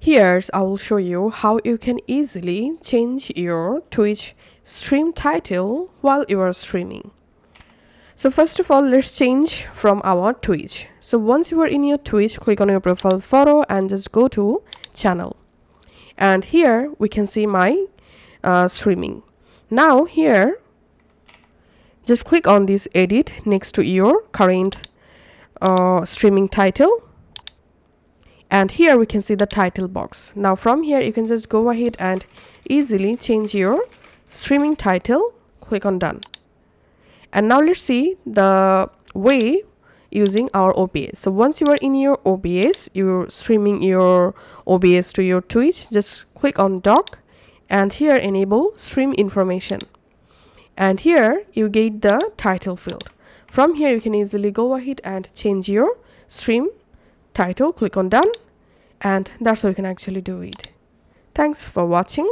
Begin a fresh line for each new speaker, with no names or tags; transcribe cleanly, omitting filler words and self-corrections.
Here, I will show you how you can easily change your Twitch stream title while you are streaming. So first of all, let's change from our Twitch. So once you are in your Twitch, click on your profile photo and just go to channel. And here we can see my streaming. Now here, just click on this edit next to your current streaming title. And here we can see the title box. Now from here, you can just go ahead and easily change your streaming title. Click on done. And now let's see the way using our OBS. So once you are in your OBS, you're streaming your OBS to your Twitch, just click on dock and here enable stream information. And here you get the title field. From here you can easily go ahead and change your stream title. Click on done, and that's how you can actually do it. Thanks for watching.